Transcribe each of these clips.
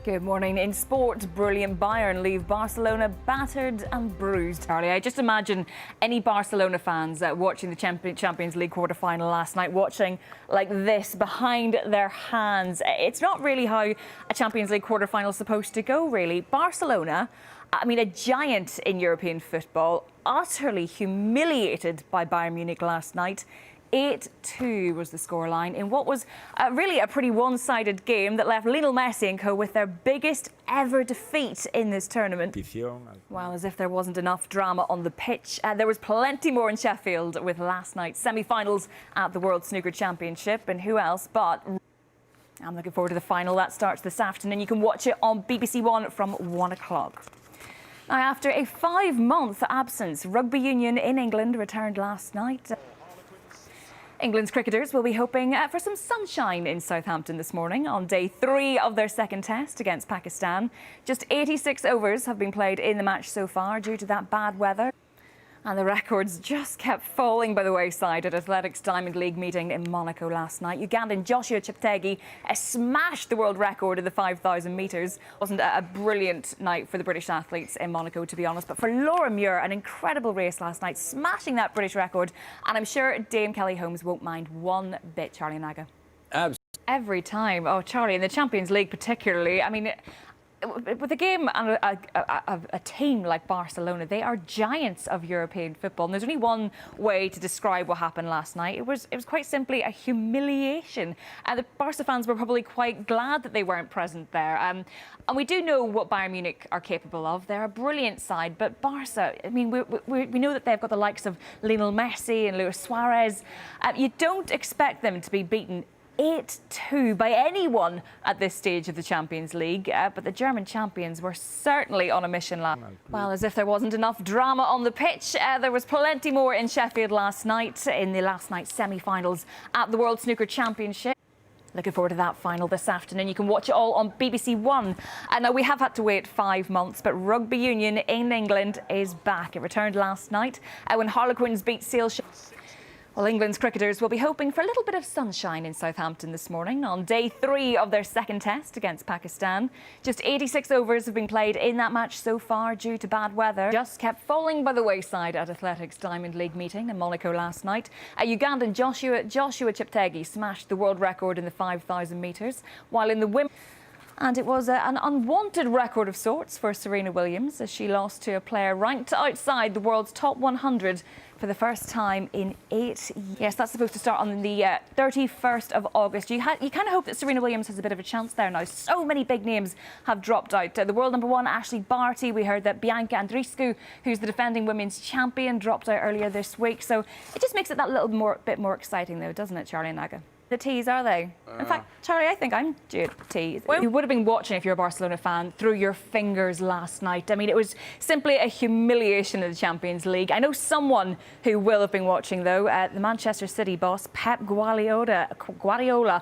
Good morning. In sport, brilliant Bayern leave Barcelona battered and bruised. Charlie, I just imagine any Barcelona fans watching the Champions League quarter-final last night, watching like this behind their hands. It's not really how a Champions League quarter-final is supposed to go, really. Barcelona, I mean, a giant in European football, utterly humiliated by Bayern Munich last night. 8-2 was the scoreline in what was really a pretty one-sided game that left Lionel Messi and co with their biggest ever defeat in this tournament. Well, as if there wasn't enough drama on the pitch, there was plenty more in Sheffield with last night's semi-finals at the World Snooker Championship. And who else but... I'm looking forward to the final. That starts this afternoon. You can watch it on BBC One from 1 o'clock. Now, after a 5-month absence, rugby union in England returned last night. England's cricketers will be hoping for some sunshine in Southampton this morning on day 3 of their second test against Pakistan. Just 86 overs have been played in the match so far due to that bad weather. And the records just kept falling by the wayside at Athletics Diamond League meeting in Monaco last night. Ugandan Joshua Cheptegei smashed the world record in the 5,000 metres. Wasn't a brilliant night for the British athletes in Monaco, to be honest. But for Laura Muir, an incredible race last night, smashing that British record. And I'm sure Dame Kelly Holmes won't mind one bit, Charlie Naga. Absolutely. Every time. Oh, Charlie, in the Champions League particularly, I mean... With a game and a team like Barcelona, they are giants of European football. And there's only one way to describe what happened last night. It was quite simply a humiliation. And the Barca fans were probably quite glad that they weren't present there. And we do know what Bayern Munich are capable of. They're a brilliant side. But Barca, I mean, we know that they've got the likes of Lionel Messi and Luis Suarez. You don't expect them to be beaten 8-2 by anyone at this stage of the Champions League, but the German champions were certainly on a mission last night. Well, as if there wasn't enough drama on the pitch, there was plenty more in Sheffield last night in the last night's semi-finals at the World Snooker Championship. Looking forward to that final this afternoon. You can watch it all on BBC One. Now, we have had to wait 5 months, but rugby union in England is back. It returned last night when Harlequins beat Sale. Well, England's cricketers will be hoping for a little bit of sunshine in Southampton this morning on day 3 of their second test against Pakistan. Just 86 overs have been played in that match so far due to bad weather. Just kept falling by the wayside at Athletics Diamond League meeting in Monaco last night. Ugandan Joshua Cheptegei smashed the world record in the 5,000 metres, while in the women... And it was an unwanted record of sorts for Serena Williams as she lost to a player ranked outside the world's top 100 for the first time in 8 years. Yes, that's supposed to start on the 31st of August. You kind of hope that Serena Williams has a bit of a chance there now. So many big names have dropped out. The world number 1, Ashley Barty. We heard that Bianca Andreescu, who's the defending women's champion, dropped out earlier this week. So it just makes it that little bit more exciting, though, doesn't it, Charlie and Naga? The teas, are they? In fact, Charlie, I think I'm due tea. Well, you would have been watching, if you're a Barcelona fan, through your fingers last night. I mean, it was simply a humiliation of the Champions League. I know someone who will have been watching, though, the Manchester City boss, Pep Guardiola.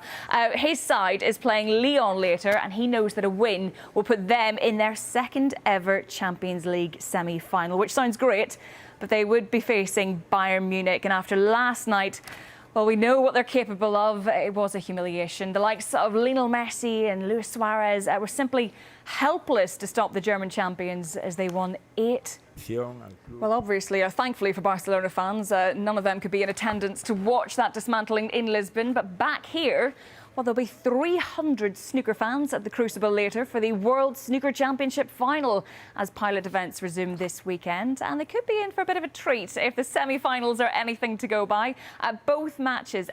His side is playing Lyon later, and he knows that a win will put them in their second ever Champions League semi-final, which sounds great, but they would be facing Bayern Munich. And after last night, well, we know what they're capable of. It was a humiliation. The likes of Lionel Messi and Luis Suarez were simply helpless to stop the German champions as they won 8. Well, obviously, thankfully for Barcelona fans, none of them could be in attendance to watch that dismantling in Lisbon. But back here, well, there'll be 300 snooker fans at the Crucible later for the World Snooker Championship final as pilot events resume this weekend. And they could be in for a bit of a treat if the semi-finals are anything to go by. Both matches...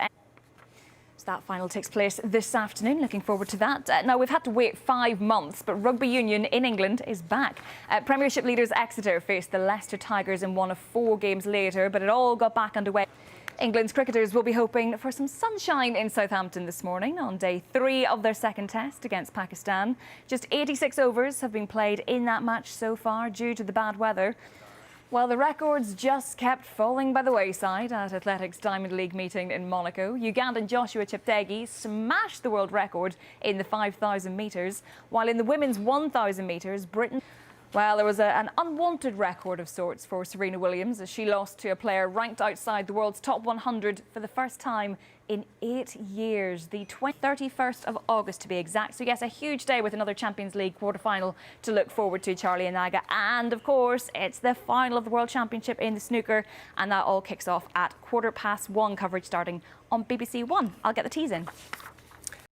So that final takes place this afternoon. Looking forward to that. Now, we've had to wait 5 months, but rugby union in England is back. Premiership leaders Exeter faced the Leicester Tigers in one of 4 games later, but it all got back underway. England's cricketers will be hoping for some sunshine in Southampton this morning on day 3 of their second test against Pakistan. Just 86 overs have been played in that match so far due to the bad weather. Well, the records just kept falling by the wayside at Athletics Diamond League meeting in Monaco. Ugandan Joshua Cheptegei smashed the world record in the 5,000 metres, while in the women's 1,000 metres, Britain... Well, there was an unwanted record of sorts for Serena Williams as she lost to a player ranked outside the world's top 100 for the first time in 8 years, the 31st of August to be exact. So yes, a huge day with another Champions League quarter-final to look forward to, Charlie and Naga. And of course, it's the final of the World Championship in the snooker, and that all kicks off at 1:15. Coverage starting on BBC One. I'll get the teas in.